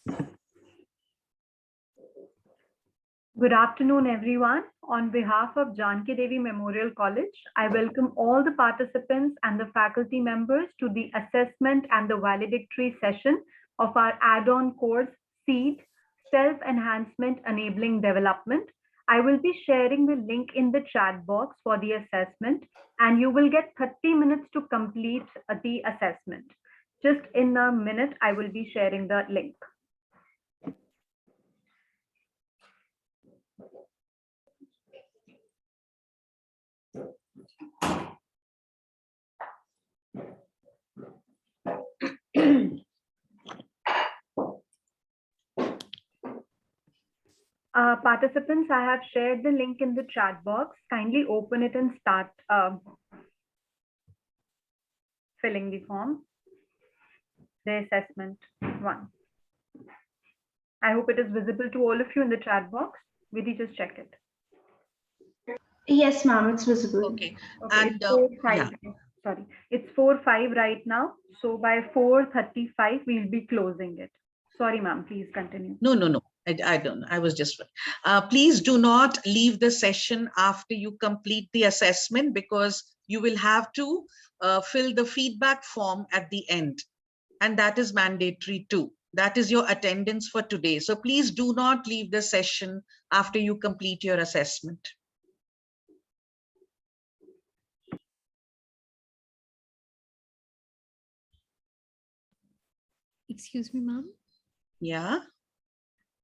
Good afternoon, everyone. On behalf of Janki Devi Memorial College, I welcome all the participants and the faculty members to the assessment and the valedictory session of our add-on course, SEED, Self-Enhancement Enabling Development. I will be sharing the link in the chat box for the assessment, and you will get 30 minutes to complete the assessment. Just in a minute, I will be sharing the link. Participants, I have shared the link in the chat box. Kindly open it and start filling the form, the assessment one. I hope it is visible to all of you in the chat box. Vidhi, just check it. Yes, ma'am, it's visible. Okay. And it's 4:05. Yeah. Sorry, it's 4:05 right now. So by 4:35, we'll be closing it. Sorry, ma'am, please continue. No. I don't. I was just. Please do not leave the session after you complete the assessment, because you will have to fill the feedback form at the end. And that is mandatory too. That is your attendance for today. So please do not leave the session after you complete your assessment. Excuse me, ma'am. Yeah.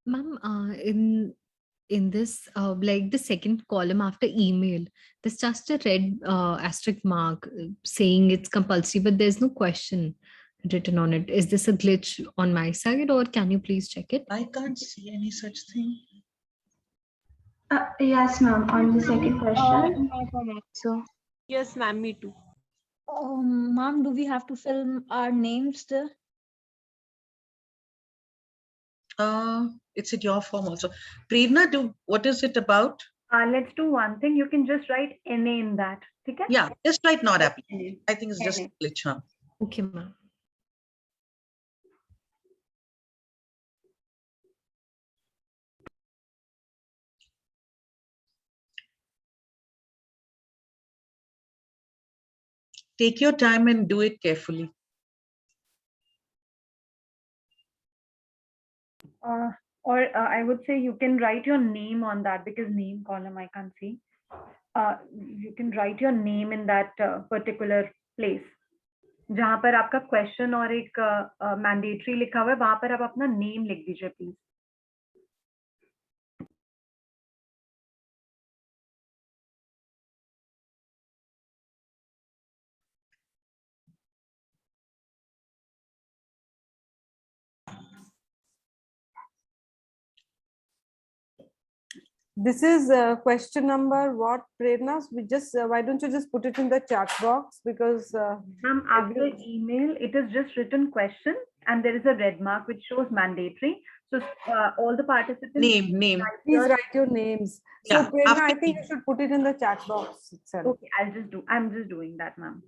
Ma'am, in this, like the second column after email, there's just a red asterisk mark saying it's compulsory, but there's no question written on it. Is this a glitch on my side, or can you please check it? I can't see any such thing. Yes, ma'am. On the second question. So yes, ma'am, me too. Ma'am, do we have to fill our names there? It's in your form also. Prerna, what is it about? Let's do one thing. You can just write NA in that. Okay? Yeah, just write not applicable. I think it's just a glitch, huh? Okay, ma'am. Take your time and do it carefully. Or I would say you can write your name on that, because name column I can't see. You can write your name in that particular place. जहां पर आपका question और एक mandatory लिखा हुआ है, वहां पर आप अपना नेम लिख दीजिए please. This is question number what, Prerna? We just why don't you just put it in the chat box, because Ma'am, after email it is just written question and there is a red mark which shows mandatory. So all the participants name. Please write your names. Yeah, so Prerna, I think you should put it in the chat box itself. Okay, I'm just doing that, ma'am.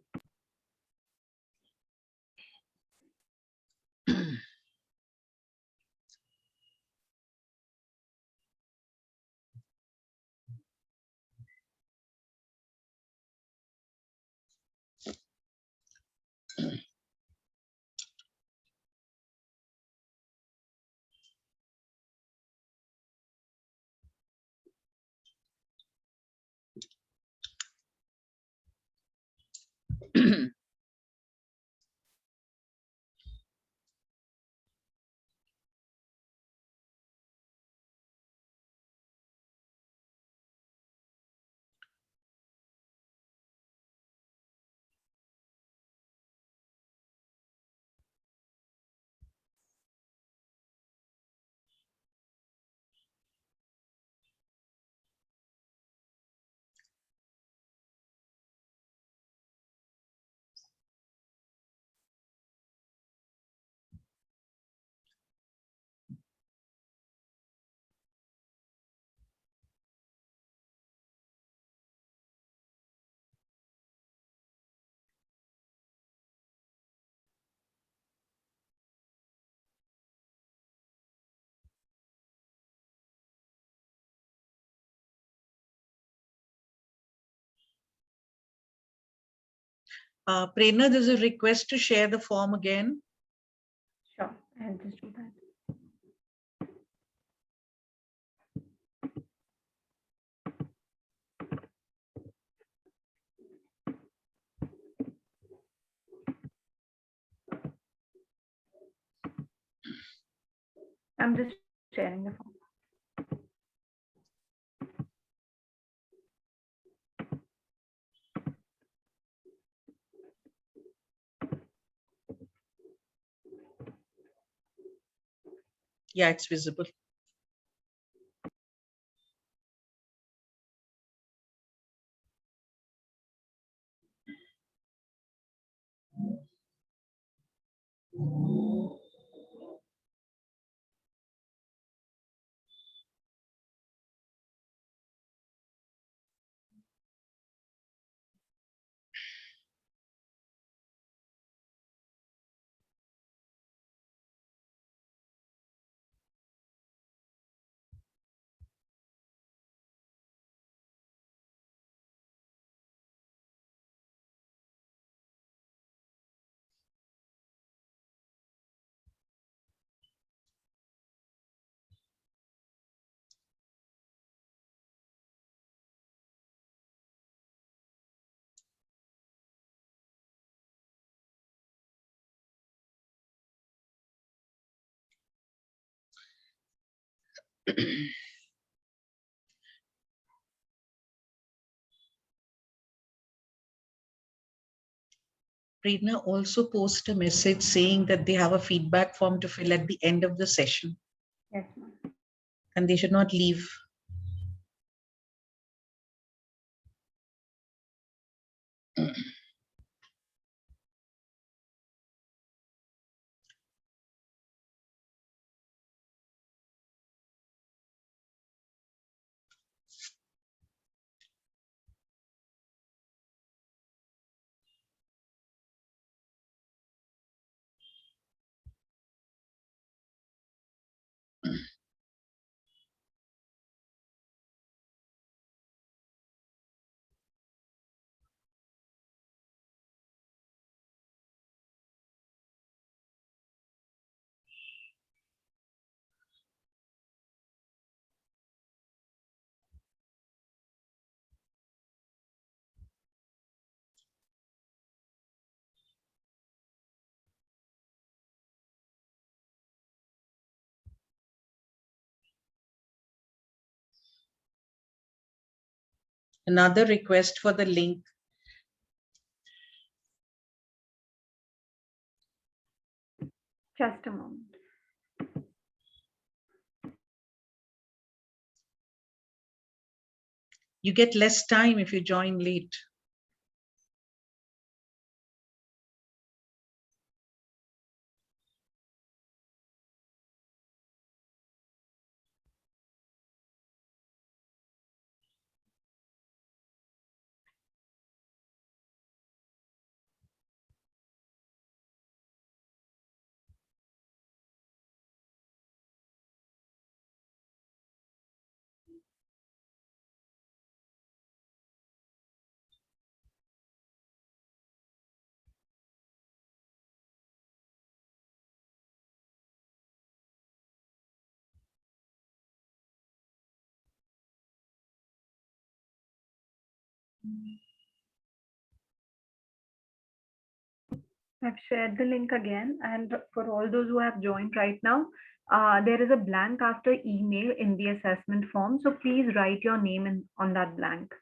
Prerna, there's a request to share the form again. Sure, I'll just do that. I'm just sharing the form. Yeah, it's visible. Prerna also post a message saying that they have a feedback form to fill at the end of the session Yes, ma'am. and they should not leave. Another request for the link. Just a moment. You get less time if you join late. I've shared the link again, and for all those who have joined right now, there is a blank after email in the assessment form. So please write your name on that blank.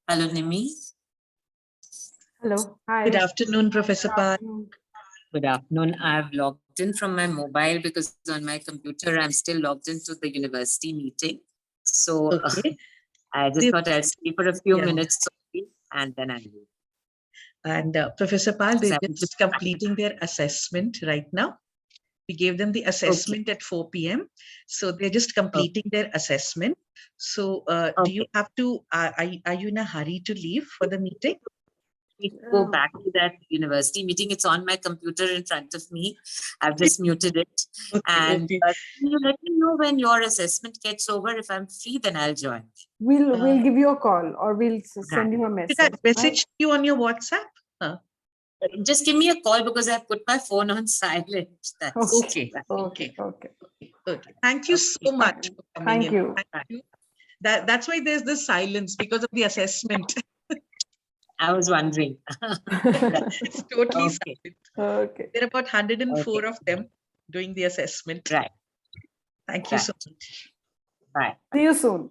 Hello, Nimi. Hello, hi. Good afternoon, Professor Good Pal. afternoon. Good afternoon. I've logged in from my mobile because on my computer, I'm still logged into the university meeting. So Okay. I just The- thought I'd stay for a few Yeah. minutes only, and then I'll leave. And Professor Pal, they're Seven. just completing their assessment right now. We gave them the assessment at 4 p.m. So they're just completing their assessment. So do you Okay. have to, are you in a hurry to leave for the meeting? We go back to that university meeting. It's on my computer in front of me. I've just muted it. Okay, And okay. can you let me know when your assessment gets over? If I'm free, then I'll join. We'll give you a call or we'll send you a Did I message. message you on your WhatsApp? Just give me a call because I put my phone on silent. That's Okay. Okay, okay. Okay. Thank you so Okay. much for coming Thank in. you. Thank you. That's why there's this silence because of the assessment. I was wondering. It's totally Okay. silent. Okay. There are about 104 Okay. of them doing the assessment. Right. Thank you Right. so much. Bye. See you soon.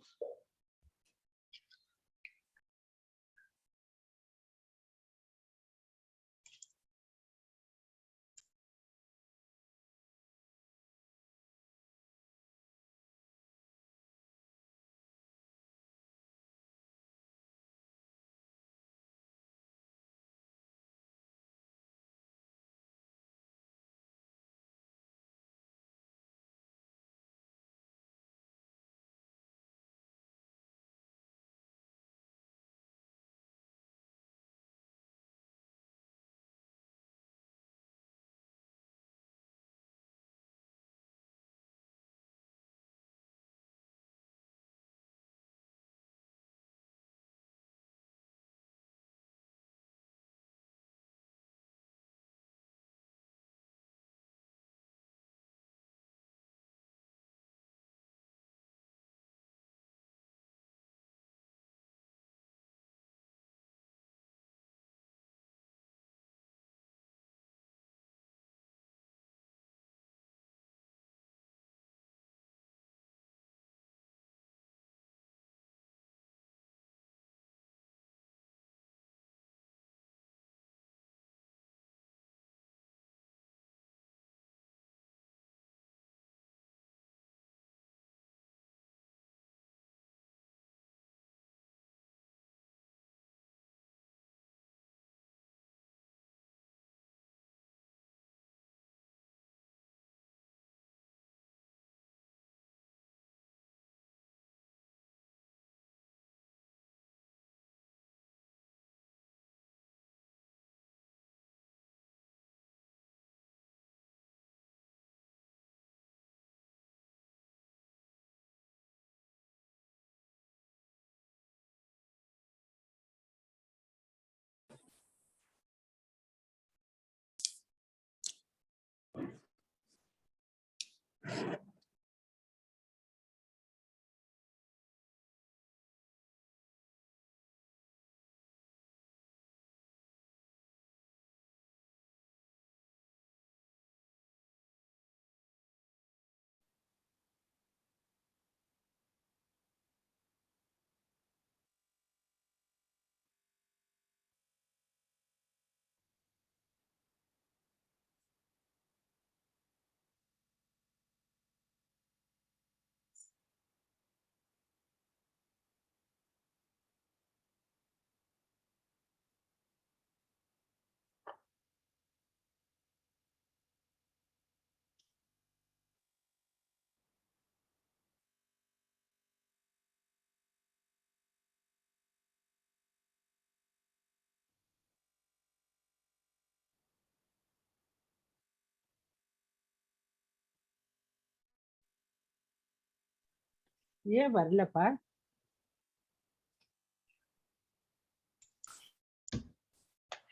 ஏன் வரலப்பா?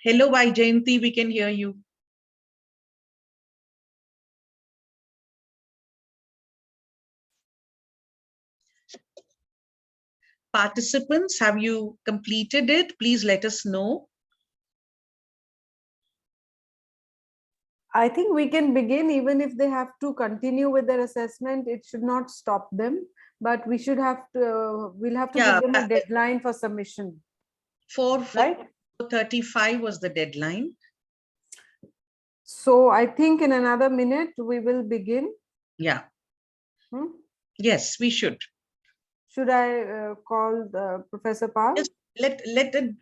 Hello, Vaijayanti, we can hear you. Participants, have you completed it? Please let us know. I think we can begin even if they have to continue with their assessment. It should not stop them, but we should have to, we'll have to Yeah, give them a deadline for submission. right? 4:35 was the deadline. So I think in another minute we will begin. Yeah. Hmm? Yes, we should. Should I call the Professor Pal? Just let it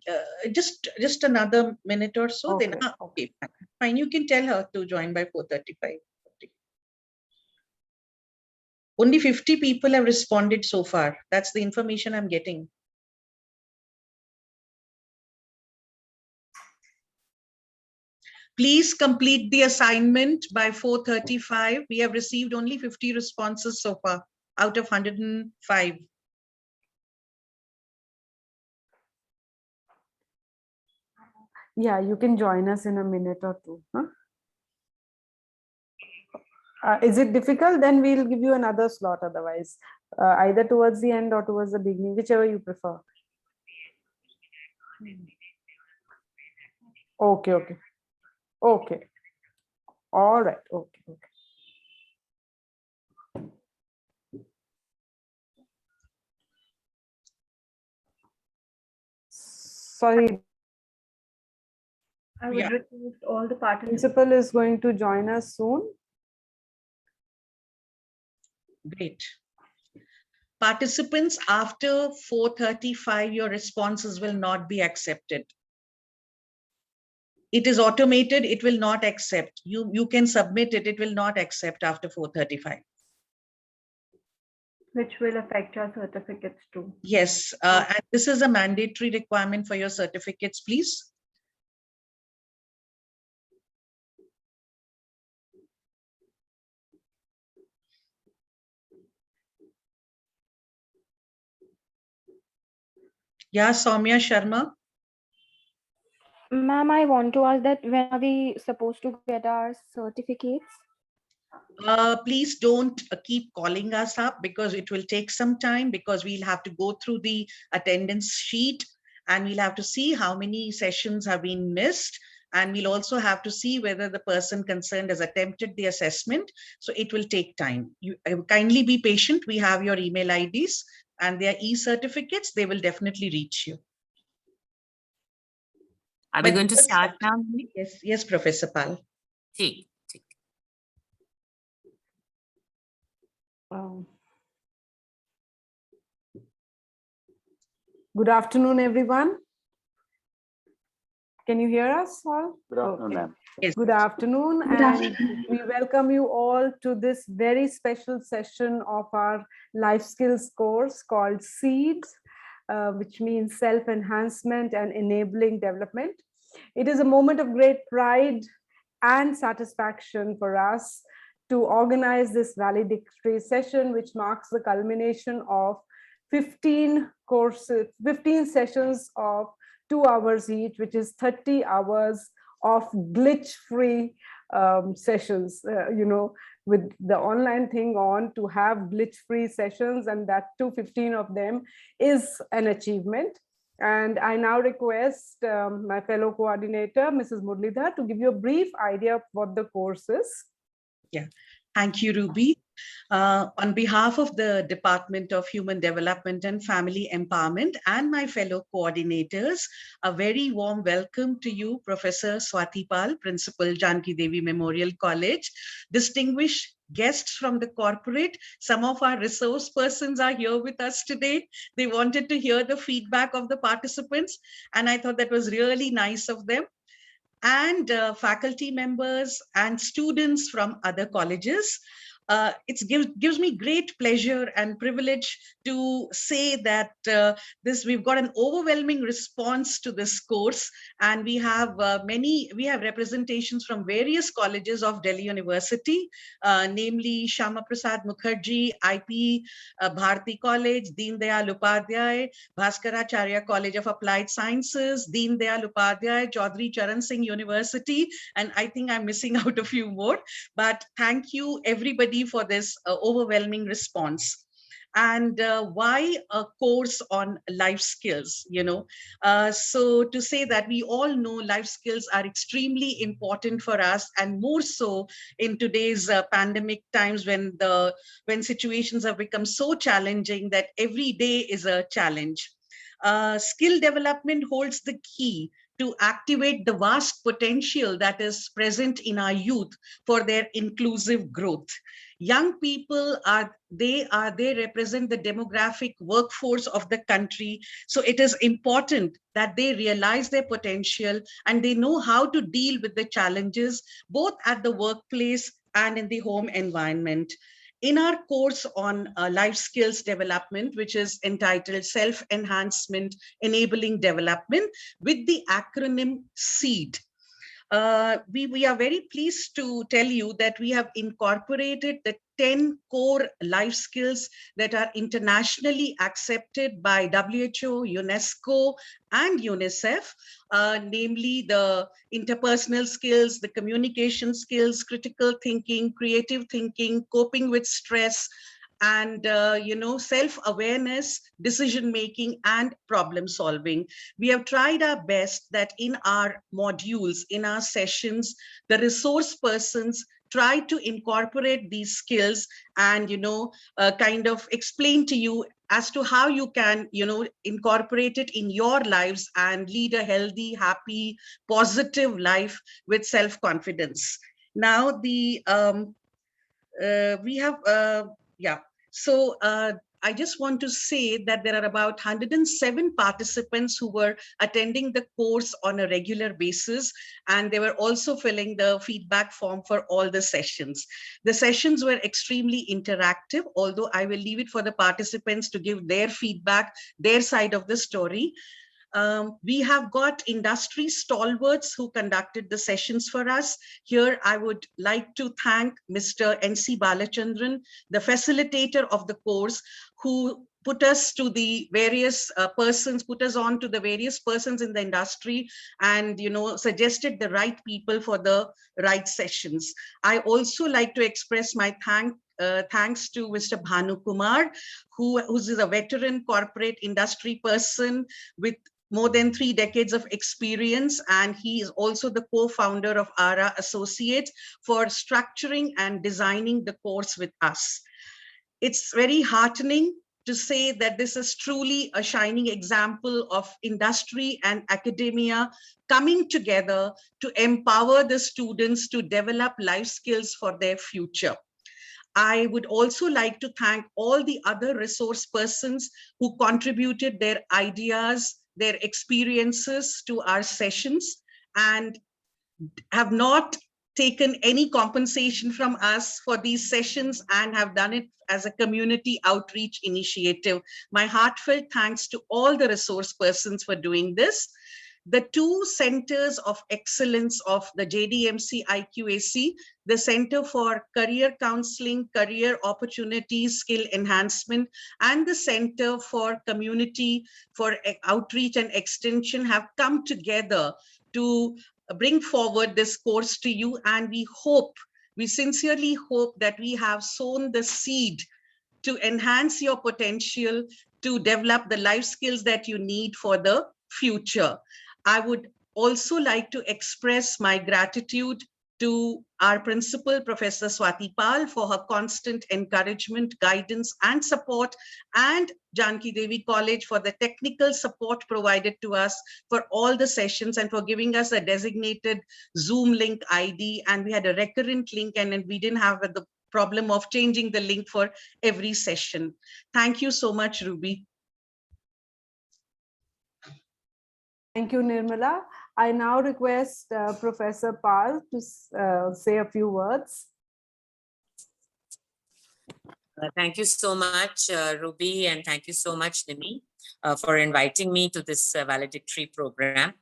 just another minute or so. Then Okay, okay, fine. You can tell her to join by 4:35. Only 50 people have responded so far. That's the information I'm getting. Please complete the assignment by 4:35. We have received only 50 responses so far out of 105. Yeah, you can join us in a minute or two. Huh? Is it difficult? Then we'll give you another slot otherwise, either towards the end or towards the beginning, whichever you prefer. Okay, okay. Okay. All right. Okay, okay. Sorry, I would Yeah. request all the participants. principal is going to join us soon. Great. Participants, after 4:35, your responses will not be accepted. It is automated. It will not accept. You can submit it. It will not accept after 4:35. Which will affect your certificates too. Yes, and this is a mandatory requirement for your certificates, please. Yeah, Soumya Sharma. Ma'am, I want to ask that when are we supposed to get our certificates? Please don't keep calling us up because it will take some time, because we'll have to go through the attendance sheet and we'll have to see how many sessions have been missed. And we'll also have to see whether the person concerned has attempted the assessment. So it will take time. You kindly be patient. We have your email IDs and their e-certificates. They will definitely reach you. Are we But going to just- start now? Yes, yes, Professor Pal. Okay. Good afternoon, everyone. Can you hear us all? Good afternoon, Okay. ma'am. Yes. Good afternoon, and we welcome you all to this very special session of our life skills course called SEEDS, which means self-enhancement and enabling development. It is a moment of great pride and satisfaction for us to organize this valedictory session, which marks the culmination of 15 courses, 15 sessions of 2 hours each, which is 30 hours of glitch-free sessions, with the online thing on, to have glitch-free sessions, and that 215 of them is an achievement. And I now request my fellow coordinator, Mrs. Murlidhar, to give you a brief idea of what the course is. Yeah, thank you, Ruby. On behalf of the Department of Human Development and Family Empowerment and my fellow coordinators, a very warm welcome to you, Professor Swati Pal, Principal, Janki Devi Memorial College, distinguished guests from the corporate. Some of our resource persons are here with us today. They wanted to hear the feedback of the participants, and I thought that was really nice of them. And faculty members and students from other colleges. It gives me great pleasure and privilege to say that we've got an overwhelming response to this course, and we have representations from various colleges of Delhi University, namely Shyama Prasad Mukherjee, IP Bharati College, Deen Dayal Upadhyay, Bhaskaracharya College of Applied Sciences, Deen Dayal Upadhyay, Chaudhary Charan Singh University, and I think I'm missing out a few more. But thank you, everybody, for this overwhelming response. And why a course on life skills? So to say that we all know life skills are extremely important for us, and more so in today's pandemic times, when situations have become so challenging that every day is a challenge. Skill development holds the key to activate the vast potential that is present in our youth for their inclusive growth. Young people they represent the demographic workforce of the country. So it is important that they realize their potential and they know how to deal with the challenges, both at the workplace and in the home environment. In our course on life skills development, which is entitled Self-Enhancement Enabling Development, with the acronym SEED, we are very pleased to tell you that we have incorporated the 10 core life skills that are internationally accepted by WHO, UNESCO, and UNICEF, namely the interpersonal skills, the communication skills, critical thinking, creative thinking, coping with stress, and self-awareness, decision-making, and problem solving. We have tried our best that in our modules, in our sessions, the resource persons try to incorporate these skills and kind of explain to you as to how you can incorporate it in your lives and lead a healthy, happy, positive life with self-confidence. Now we have so I just want to say that there are about 107 participants who were attending the course on a regular basis, and they were also filling the feedback form for all the sessions. The sessions were extremely interactive, although I will leave it for the participants to give their feedback, their side of the story. We have got industry stalwarts who conducted the sessions for us. Here, I would like to thank Mr. N.C. Balachandran, the facilitator of the course, who put us to the various put us on to the various persons in the industry and, suggested the right people for the right sessions. I also like to express my thanks to Mr. Bhanu Kumar, who's a veteran corporate industry person with more than 3 decades of experience, and he is also the co-founder of ARA Associates for structuring and designing the course with us. It's very heartening to say that this is truly a shining example of industry and academia coming together to empower the students to develop life skills for their future. I would also like to thank all the other resource persons who contributed their ideas, their experiences to our sessions, and have not taken any compensation from us for these sessions and have done it as a community outreach initiative. My heartfelt thanks to all the resource persons for doing this. The 2 centers of excellence of the JDMC IQAC, the Center for Career Counseling, Career Opportunities, Skill Enhancement, and the Center for Community for Outreach and Extension have come together to bring forward this course to you. And we sincerely hope that we have sown the seed to enhance your potential, to develop the life skills that you need for the future. I would also like to express my gratitude to our principal, Professor Swati Pal, for her constant encouragement, guidance, and support, and Janki Devi College for the technical support provided to us for all the sessions and for giving us a designated Zoom link ID. And we had a recurrent link, and we didn't have the problem of changing the link for every session. Thank you so much, Ruby. Thank you, Nirmala. I now request Professor Pal to say a few words. Thank you so much, Ruby, and thank you so much, Nimi, for inviting me to this valedictory program.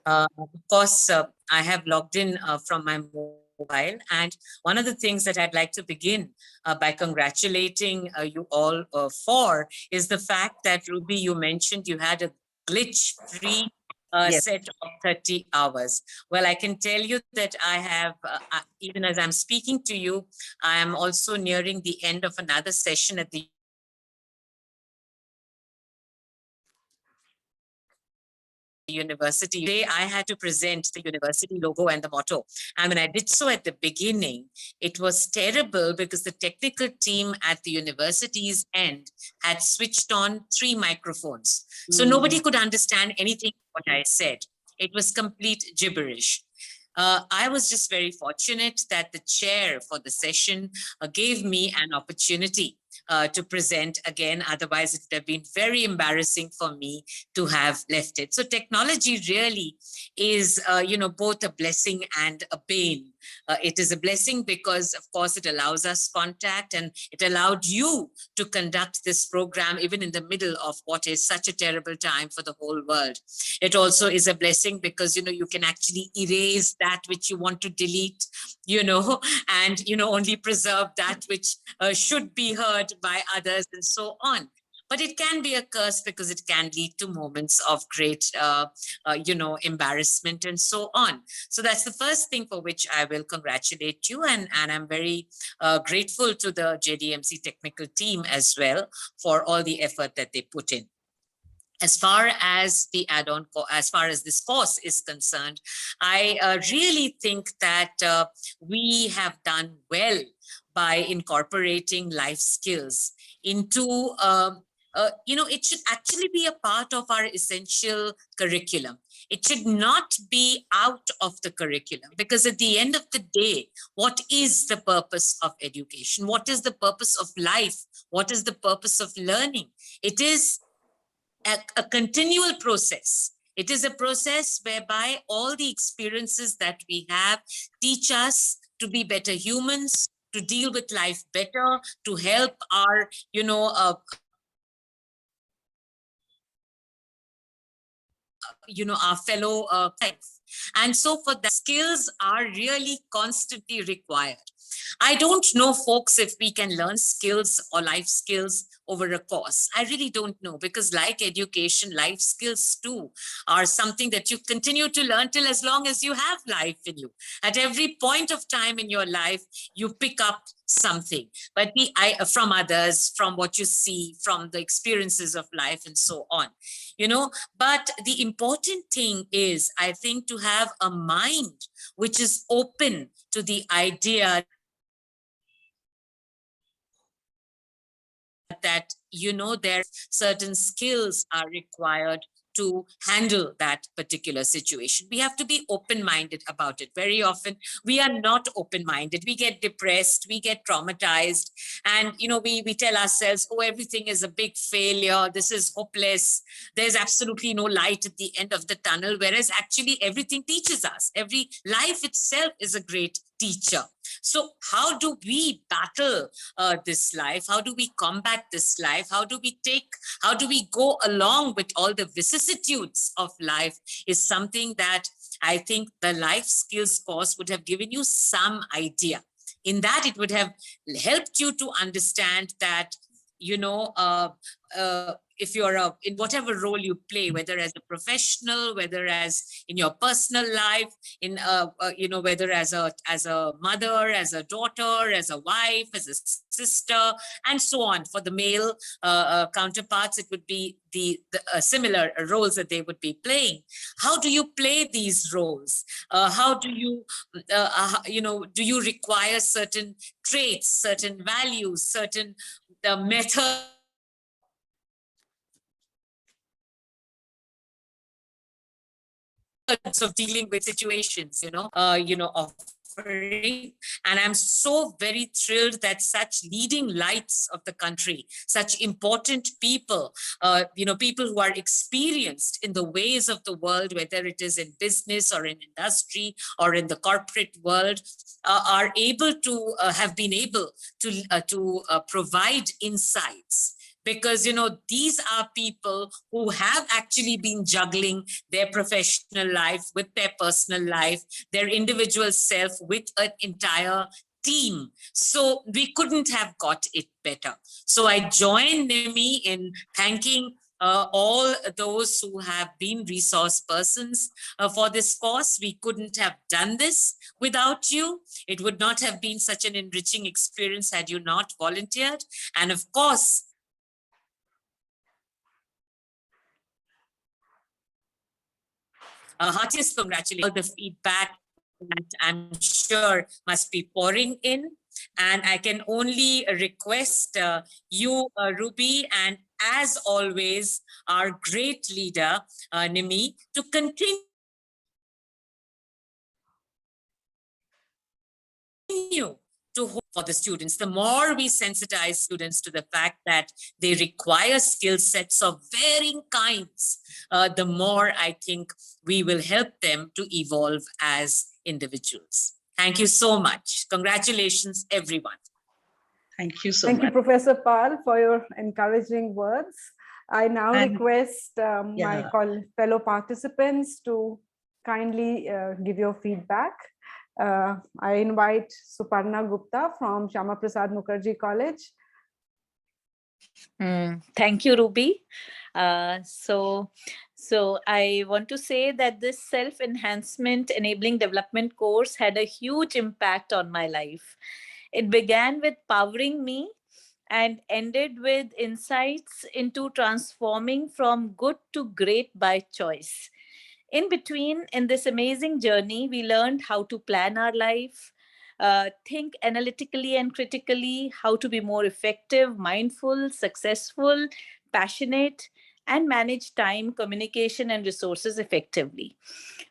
Of course, I have logged in from my mobile, and one of the things that I'd like to begin by congratulating you all for is the fact that, Ruby, you mentioned you had a glitch-free Yes. set of 30 hours. Well, I can tell you that I have, even as I'm speaking to you, I am also nearing the end of another session at the university. Today, I had to present the university logo and the motto. And when I did so at the beginning, it was terrible because the technical team at the university's end had switched on 3 microphones. So nobody could understand anything what I said. It was complete gibberish. I was just very fortunate that the chair for the session gave me an opportunity to present again. Otherwise, it would have been very embarrassing for me to have left it. So technology really is, both a blessing and a bane. It is a blessing because, of course, it allows us contact, and it allowed you to conduct this program even in the middle of what is such a terrible time for the whole world. It also is a blessing because, you can actually erase that which you want to delete, and, only preserve that which should be heard by others and so on. But it can be a curse because it can lead to moments of great, embarrassment and so on. So that's the first thing for which I will congratulate you. And I'm very grateful to the JDMC technical team as well for all the effort that they put in. As far as the add-on, as far as this course is concerned, I really think that we have done well by incorporating life skills into, it should actually be a part of our essential curriculum. It should not be out of the curriculum, because at the end of the day, what is the purpose of education? What is the purpose of life? What is the purpose of learning? It is a continual process. It is a process whereby all the experiences that we have teach us to be better humans, to deal with life better, to help our, our fellow colleagues. And so for that, skills are really constantly required. I don't know, folks, if we can learn skills or life skills over a course. I really don't know, because like education, life skills too are something that you continue to learn till as long as you have life in you. At every point of time in your life, you pick up something, but from others, from what you see, from the experiences of life and so on, but the important thing is, I think, to have a mind which is open to the idea that, there certain skills are required to handle that particular situation. We have to be open-minded about it. Very often, we are not open-minded. We get depressed, we get traumatized, and we tell ourselves, oh, everything is a big failure. This is hopeless. There's absolutely no light at the end of the tunnel, whereas actually everything teaches us. Every life itself is a great teacher. So how do we battle this life? How do we combat this life? How do we go along with all the vicissitudes of life is something that I think the life skills course would have given you some idea. In that, it would have helped you to understand that, if you're in whatever role you play, whether as a professional, whether as in your personal life, in whether as a mother, as a daughter, as a wife, as a sister, and so on. For the male counterparts, it would be the similar roles that they would be playing. How do you play these roles? How do you, do you require certain traits, certain values, certain methods of dealing with situations, offering. And I'm so very thrilled that such leading lights of the country, such important people, people who are experienced in the ways of the world, whether it is in business or in industry or in the corporate world, are able to have been able to provide insights. Because, these are people who have actually been juggling their professional life with their personal life, their individual self with an entire team. So we couldn't have got it better. So I join Nimi in thanking all those who have been resource persons for this course. We couldn't have done this without you. It would not have been such an enriching experience had you not volunteered. And of course, heartiest congratulations. All the feedback that I'm sure must be pouring in. And I can only request you, Ruby, and as always, our great leader, Nimi, to continue to hope for the students. The more we sensitize students to the fact that they require skill sets of varying kinds, the more I think we will help them to evolve as individuals. Thank you so much. Congratulations, everyone. Thank you so Thank you, much. Professor Pal, for your encouraging words. I now And- request my Yeah. fellow participants to kindly give your feedback. I invite Suparna Gupta from Shama Prasad Mukherjee College. Thank you, Ruby. So I want to say that this self-enhancement enabling development course had a huge impact on my life. It began with powering me and ended with insights into transforming from good to great by choice. In between, in this amazing journey, we learned how to plan our life, think analytically and critically, how to be more effective, mindful, successful, passionate, and manage time, communication, and resources effectively.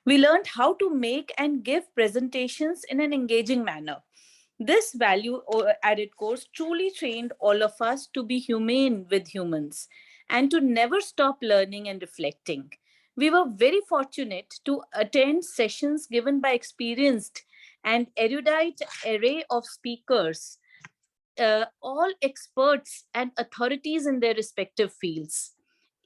We learned how to make and give presentations in an engaging manner. This value added course truly trained all of us to be humane with humans and to never stop learning and reflecting. We were very fortunate to attend sessions given by experienced and erudite array of speakers, all experts and authorities in their respective fields.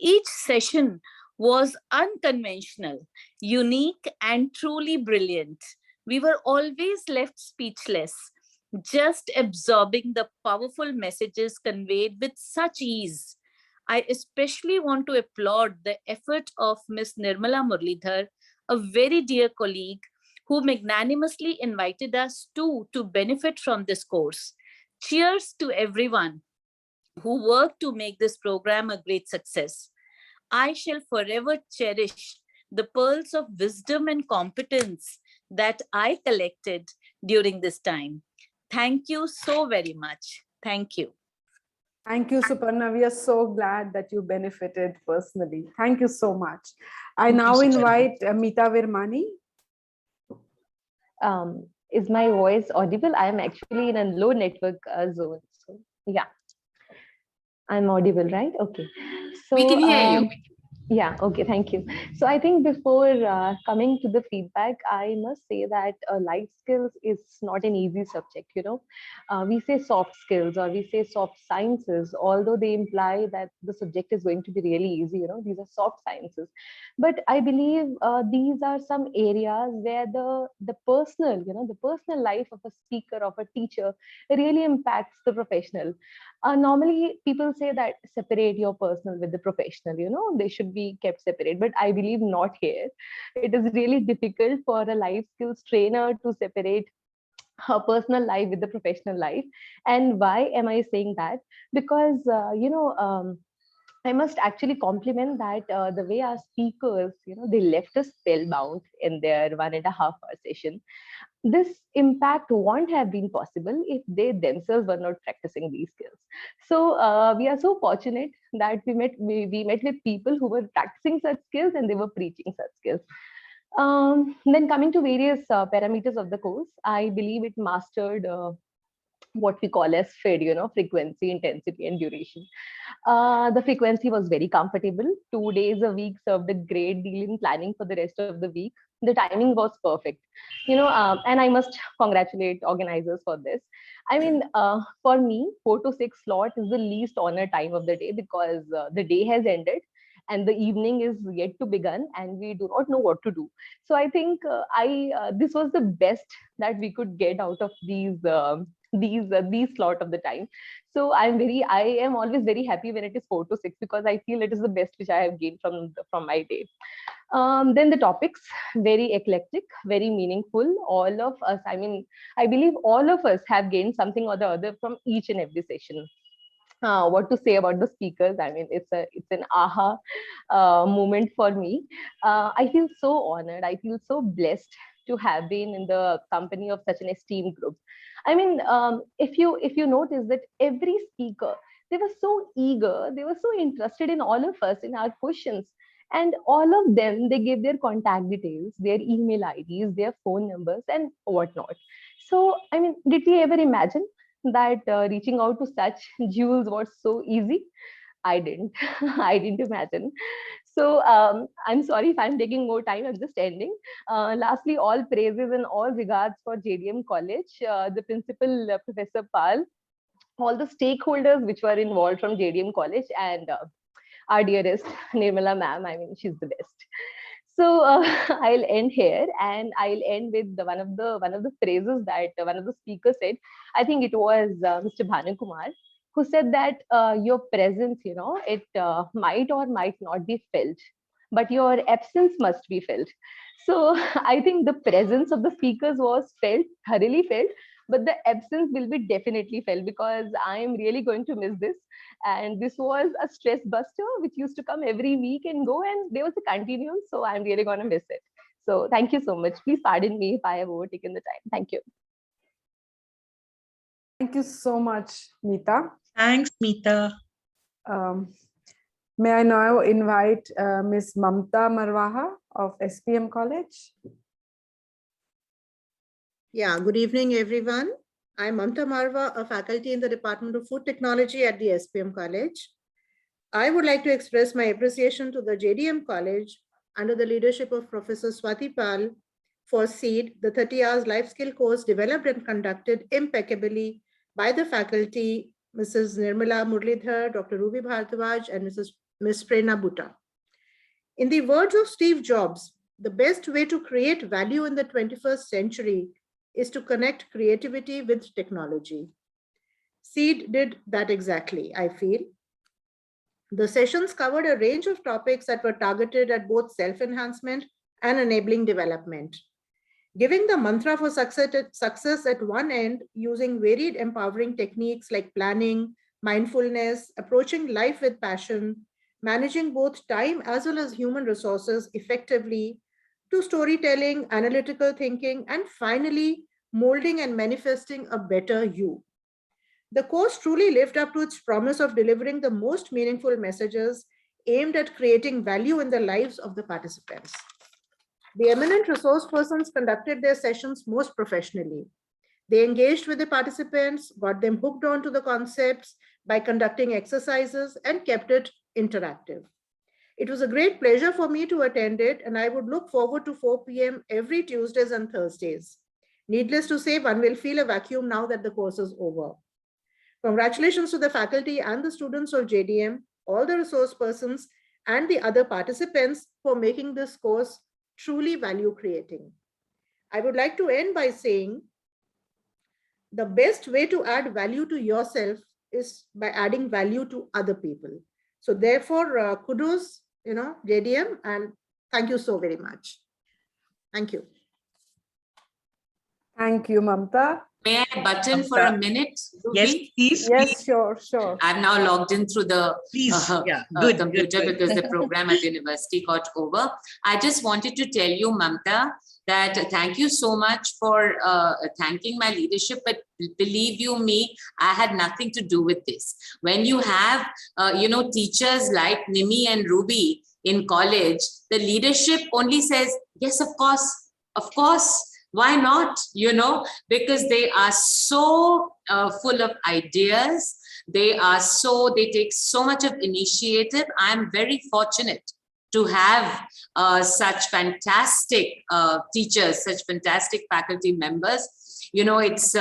Each session was unconventional, unique, and truly brilliant. We were always left speechless, just absorbing the powerful messages conveyed with such ease. I especially want to applaud the effort of Ms. Nirmala Murlidhar, a very dear colleague who magnanimously invited us to benefit from this course. Cheers to everyone who worked to make this program a great success. I shall forever cherish the pearls of wisdom and competence that I collected during this time. Thank you so very much. Thank you. Thank you, Suparna. We are so glad that you benefited personally. Thank you so much. I Thank you, now Suparna. invite Meeta Virmani. Is my voice audible? I am actually in a low network zone. So yeah, I'm audible, right? Okay. So We can hear you. Yeah, okay, thank you. So I think before coming to the feedback, I must say that life skills is not an easy subject, you know. We say soft skills or we say soft sciences, although they imply that the subject is going to be really easy, you know, these are soft sciences. But I believe these are some areas where the personal, you know, the personal life of a speaker, of a teacher really impacts the professional. Normally people say that separate your personal with the professional, you know, they should be kept separate, but I believe not here. It is really difficult for a life skills trainer to separate her personal life with the professional life. And why am I saying that? Because I must actually compliment that the way our speakers, you know, they left us spellbound in their 1.5 hour session. This impact won't have been possible if they themselves were not practicing these skills. So we are so fortunate that we met with people who were practicing such skills and they were preaching such skills. Then coming to various parameters of the course, I believe it mastered what we call as FID, you know, frequency, intensity, and duration. The frequency was very comfortable. 2 days a week served a great deal in planning for the rest of the week. The timing was perfect, you know, and I must congratulate organizers for this. I mean, for me, 4 to 6 slot is the least honor time of the day because the day has ended and the evening is yet to begin and we do not know what to do. So I think this was the best that we could get out of these slot of the time. So I am always very happy when it is 4 to 6 because I feel it is the best which I have gained from my day. Then the topics, very eclectic, very meaningful. All of us, I mean, I believe all of us have gained something or the other from each and every session. what to say about the speakers. I mean, it's an aha moment for me. I feel so honored. I feel so blessed to have been in the company of such an esteemed group. I mean, if you notice that every speaker, they were so eager, they were so interested in all of us, in our questions, and all of them, they gave their contact details, their email IDs, their phone numbers, and whatnot. So, I mean, did we ever imagine that reaching out to such jewels was so easy? I didn't. I didn't imagine. So I'm sorry if I'm taking more time. I'm just ending. Lastly, all praises and all regards for JDM College, the principal, Professor Pal, all the stakeholders which were involved from JDM College, and our dearest Nirmala ma'am. I mean, she's the best. So I'll end here, and I'll end with one of the phrases that one of the speakers said. I think it was Mr. Bhanu Kumar, who said that your presence, it might or might not be felt, but your absence must be felt. So I think the presence of the speakers was felt, thoroughly felt, but the absence will be definitely felt, because I am really going to miss this. And this was a stress buster which used to come every week and go, and there was a continuum. So I'm really going to miss it. So thank you so much. Please pardon me if I have overtaken the time. Thank you. Thank you so much, Meeta. Thanks, Meeta. May I now invite Ms. Mamta Marwaha of SPM College. Yeah, good evening, everyone. I'm Mamta Marwa, a faculty in the Department of Food Technology at the SPM College. I would like to express my appreciation to the JDM College under the leadership of Professor Swati Pal for SEED, the 30 hours life skill course developed and conducted impeccably by the faculty, Mrs. Nirmala Murlidhar, Dr. Ruby Bhardwaj, and Ms. Prerna Butta. In the words of Steve Jobs, the best way to create value in the 21st century is to connect creativity with technology. SEED did that exactly, I feel. The sessions covered a range of topics that were targeted at both self-enhancement and enabling development. Giving the mantra for success at one end using varied empowering techniques like planning, mindfulness, approaching life with passion, managing both time as well as human resources effectively, to storytelling, analytical thinking, and finally, molding and manifesting a better you. The course truly lived up to its promise of delivering the most meaningful messages aimed at creating value in the lives of the participants. The eminent resource persons conducted their sessions most professionally. They engaged with the participants, got them hooked onto the concepts by conducting exercises, and kept it interactive. It was a great pleasure for me to attend it, and I would look forward to 4 p.m. every Tuesdays and Thursdays. Needless to say, one will feel a vacuum now that the course is over. Congratulations to the faculty and the students of JDM, all the resource persons, and the other participants for making this course truly value creating. I would like to end by saying the best way to add value to yourself is by adding value to other people. So therefore, kudos, JDM, and thank you so very much. Thank you. Thank you, Mamta. May I button for a minute, Ruby? Yes, please. Yes, please. sure. I've now logged in through the computer good. because the program at university got over. I just wanted to tell you, Mamta, that thank you so much for thanking my leadership, but believe you me, I had nothing to do with this. When you have, teachers like Nimi and Ruby in college, the leadership only says, yes, of course. Why not? Because they are so full of ideas. They take so much of initiative. I'm very fortunate to have such fantastic teachers, such fantastic faculty members. It's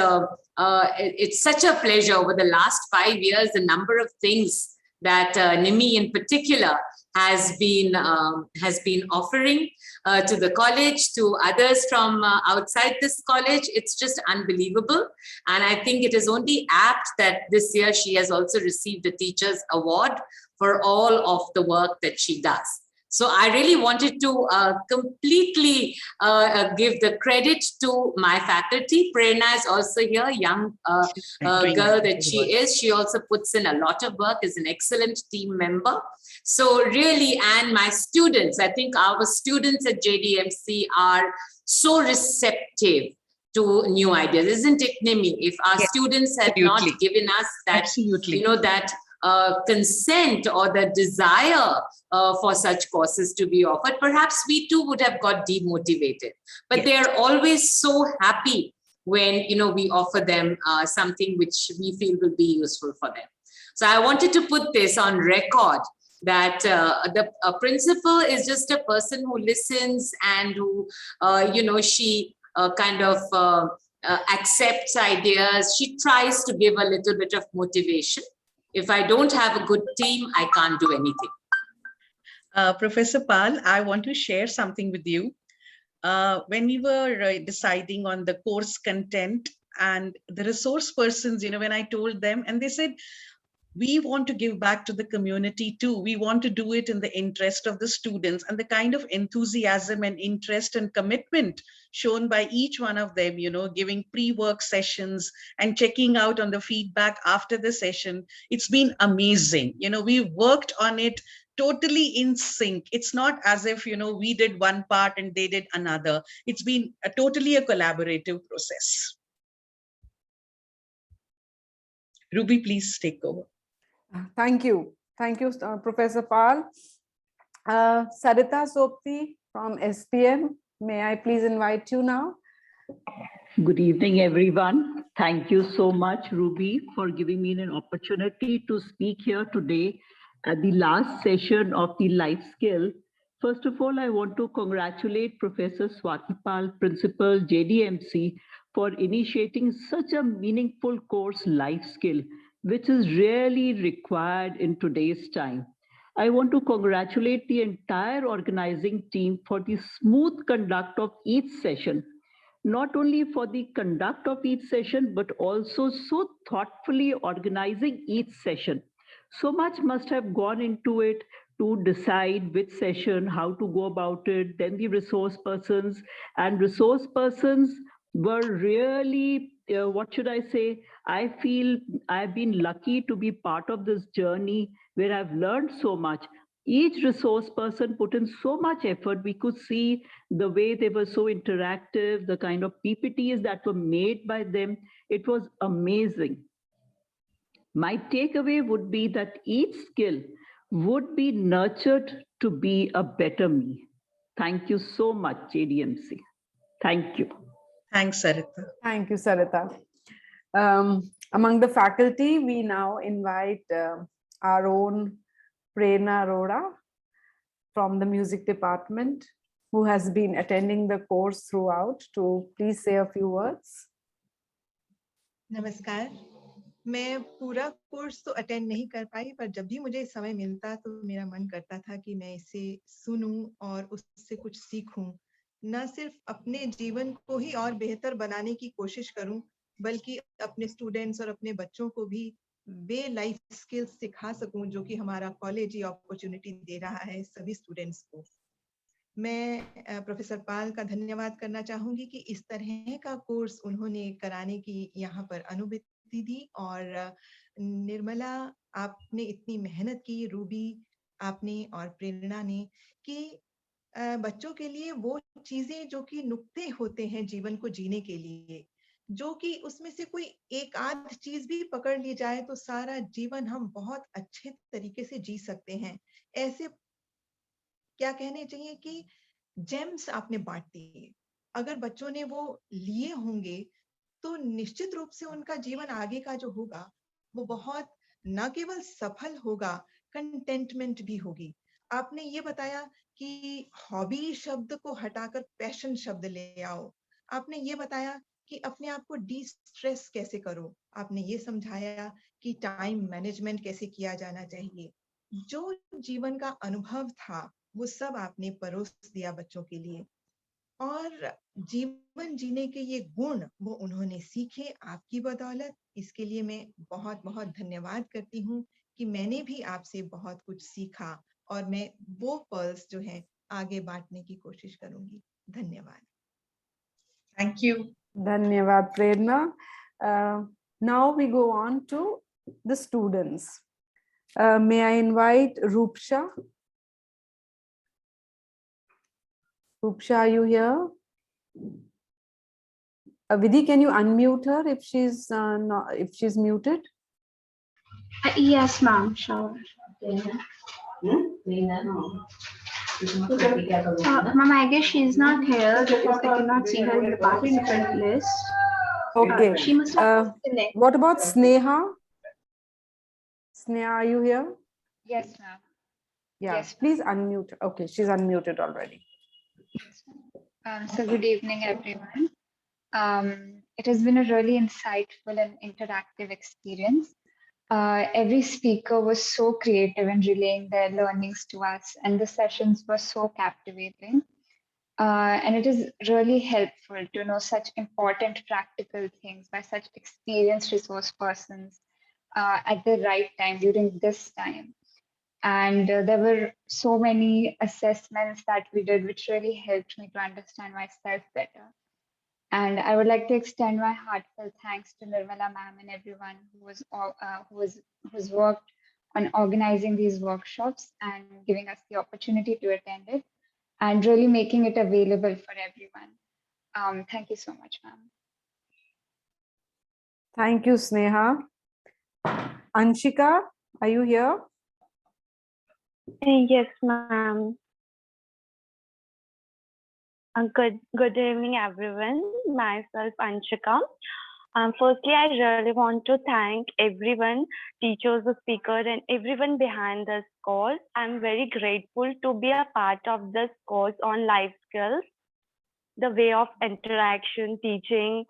such a pleasure. Over the last 5 years, the number of things that Nimi in particular has been offering to the college, to others from outside this college. It's just unbelievable. And I think it is only apt that this year she has also received a Teacher's Award for all of the work that she does. So I really wanted to completely give the credit to my faculty. Prerna is also here, young girl that she is. She also puts in a lot of work, is an excellent team member. So really, and my students, I think our students at JDMC are so receptive to new ideas, isn't it, Nimi? If our students had not given us that, that consent or the desire for such courses to be offered, perhaps we too would have got demotivated. But they are always so happy when we offer them something which we feel will be useful for them. So I wanted to put this on record that the principal is just a person who listens and who, she kind of accepts ideas. She tries to give a little bit of motivation. If I don't have a good team, I can't do anything. Professor Pal, I want to share something with you. When we were deciding on the course content and the resource persons, when I told them, and they said, we want to give back to the community too. We want to do it in the interest of the students, and the kind of enthusiasm and interest and commitment shown by each one of them, giving pre-work sessions and checking out on the feedback after the session. It's been amazing. We worked on it totally in sync. It's not as if, we did one part and they did another. It's been totally a collaborative process. Ruby, please take over. Thank you. Thank you, Professor Pal. Sarita Sopti from SPM, may I please invite you now? Good evening, everyone. Thank you so much, Ruby, for giving me an opportunity to speak here today at the last session of the life skill. First of all, I want to congratulate Professor Swati Pal, Principal, JDMC, for initiating such a meaningful course, life skill, which is really required in today's time. I want to congratulate the entire organizing team for the smooth conduct of each session, not only for the conduct of each session, but also so thoughtfully organizing each session. So much must have gone into it to decide which session, how to go about it, then the resource persons were really, what should I say? I feel I've been lucky to be part of this journey where I've learned so much. Each resource person put in so much effort. We could see the way they were so interactive, the kind of PPTs that were made by them. It was amazing. My takeaway would be that each skill would be nurtured to be a better me. Thank you so much, JDMC. Thank you. Thanks, Sarita. Thank you, Sarita. Among the faculty, we now invite our own Prerna Arora from the music department, who has been attending the course throughout, to please say a few words. नमस्कार, मैं पूरा course तो attend नहीं कर पाई, पर जब भी मुझे समय मिलता तो मेरा मन करता था कि मैं इसे सुनूं और उससे कुछ सीखूं, न सिर्फ अपने जीवन को ही और बेहतर बनाने की कोशिश करूं, बल्कि अपने स्टूडेंट्स और अपने बच्चों को भी वे लाइफ स्किल्स सिखा सकूं जो कि हमारा कॉलेज ही अपॉर्चुनिटी दे रहा है सभी स्टूडेंट्स को। मैं प्रोफेसर पाल का धन्यवाद करना चाहूंगी कि इस तरह का कोर्स उन्होंने कराने की यहाँ पर अनुमति दी, और निर्मला, आपने इतनी मेहनत की, रूबी आपने और प्रेरणा ने, कि बच्चों के लिए वो चीजें जो कि नुक्ते होते हैं जीवन को जीने के लिए, जो कि उसमें से कोई एक आध चीज भी पकड़ ली जाए तो सारा जीवन हम बहुत अच्छे तरीके से जी सकते हैं। ऐसे क्या कहने चाहिए कि जेम्स आपने बांट दिए। अगर बच्चों ने वो लिए होंगे तो निश्चित रूप से उनका जीवन आगे का जो होगा वो बहुत न केवल सफल होगा, कंटेंटमेंट भी होगी। आपने ये बताया कि हॉबी शब्द को हटाकर पैशन शब्द ले आओ। आपने ये बताया कि अपने आप को डी स्ट्रेस कैसे करो। आपने ये समझाया कि टाइम मैनेजमेंट कैसे किया जाना चाहिए। जो जीवन का अनुभव था वो सब आपने परोस दिया बच्चों के लिए, और जीवन जीने के ये गुण वो उन्होंने सीखे आपकी बदौलत। इसके लिए मैं बहुत बहुत धन्यवाद करती हूँ कि मैंने भी आपसे बहुत कुछ सीखा और मैं वो पर्ल्स जो हैं आगे बांटने की कोशिश करूंगी। धन्यवाद। Thank you. Dhanyavad, Prerna. Now we go on to the students. May I invite Rupsha? Rupsha, are you here? Vidhi, can you unmute her if she's muted? Yes, ma'am. Sure. Ma'am, I guess she's not here because I cannot see her in the participant list. Okay. She must have disconnected. What about Sneha? Sneha, are you here? Yes, ma'am. Yeah, Yes, please unmute. Okay, she's unmuted already. So good evening, everyone. It has been a really insightful and interactive experience. Every speaker was so creative in relaying their learnings to us, and the sessions were so captivating. And it is really helpful to know such important practical things by such experienced resource persons at the right time during this time. And there were so many assessments that we did, which really helped me to understand myself better. And I would like to extend my heartfelt thanks to Nirmala ma'am and everyone who's worked on organizing these workshops and giving us the opportunity to attend it, and really making it available for everyone. Thank you so much, ma'am. Thank you, Sneha. Anshika, are you here? Yes, ma'am. Good evening, everyone. Myself, Anshika. Firstly, I really want to thank everyone, teachers, the speaker, and everyone behind this course. I'm very grateful to be a part of this course on life skills, the way of interaction, teaching,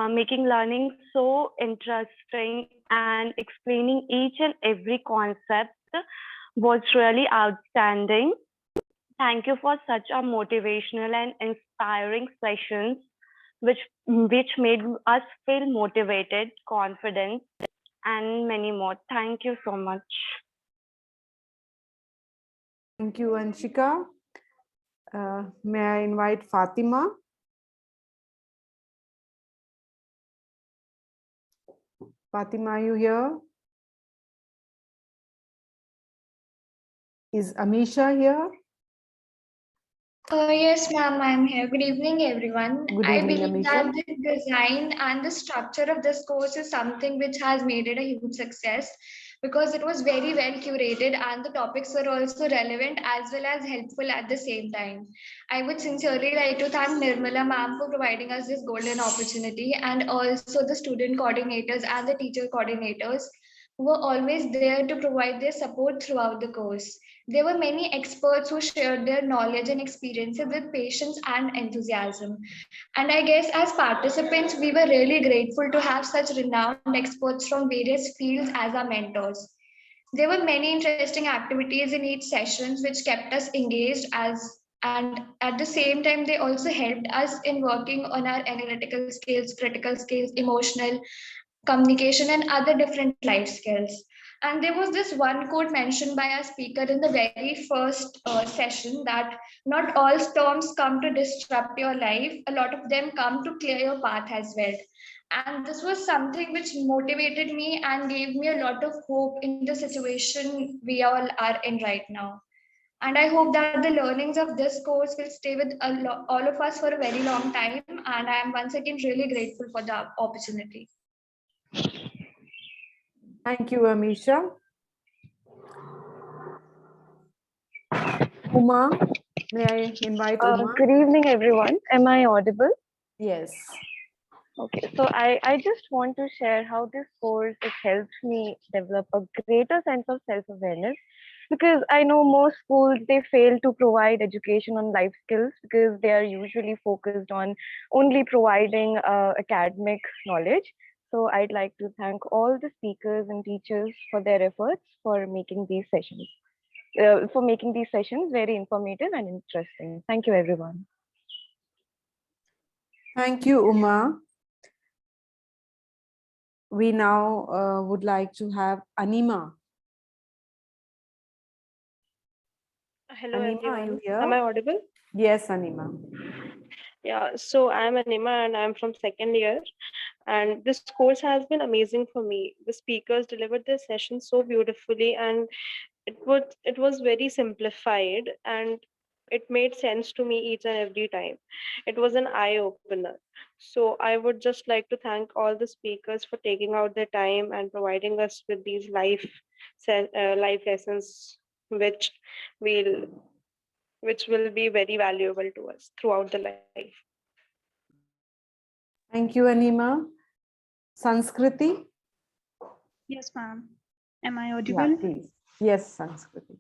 making learning so interesting, and explaining each and every concept was really outstanding. Thank you for such a motivational and inspiring sessions, which made us feel motivated, confident, and many more. Thank you so much. Thank you, Anshika. May I invite Fatima? Fatima, are you here? Is Amisha here? Yes, ma'am, I'm here. Good evening, everyone. Good I evening, believe Amisha. that the design and the structure of this course is something which has made it a huge success, because it was very well curated and the topics were also relevant as well as helpful at the same time. I would sincerely like to thank Nirmala ma'am for providing us this golden opportunity, and also the student coordinators and the teacher coordinators who were always there to provide their support throughout the course. There were many experts who shared their knowledge and experiences with patience and enthusiasm. And I guess as participants, we were really grateful to have such renowned experts from various fields as our mentors. There were many interesting activities in each session which kept us engaged, and at the same time they also helped us in working on our analytical skills, critical skills, emotional communication, and other different life skills. And there was this one quote mentioned by our speaker in the very first session, that not all storms come to disrupt your life, a lot of them come to clear your path as well. And this was something which motivated me and gave me a lot of hope in the situation we all are in right now. And I hope that the learnings of this course will stay with all of us for a very long time. And I am once again really grateful for the opportunity. Thank you, Amisha. Uma, may I invite Uma? Good evening, everyone. Am I audible? Yes. Okay, so I just want to share how this course has helped me develop a greater sense of self-awareness, because I know most schools, they fail to provide education on life skills because they are usually focused on only providing academic knowledge. So I'd like to thank all the speakers and teachers for their efforts for making these sessions. Very informative and interesting. Thank you, everyone. Thank you, Uma. We now would like to have Anima. Hello Anima, are everyone. you here? Am I audible? Yes, Anima. Yeah, so I'm Anima and I'm from second year. And this course has been amazing for me. The speakers delivered their session so beautifully and it was very simplified and it made sense to me each and every time. It was an eye opener. So I would just like to thank all the speakers for taking out their time and providing us with these life lessons which will which will be very valuable to us throughout the life. Thank you, Anima. Sanskriti? Yes, ma'am. Am I Yeah, audible? please. Yes, Sanskriti.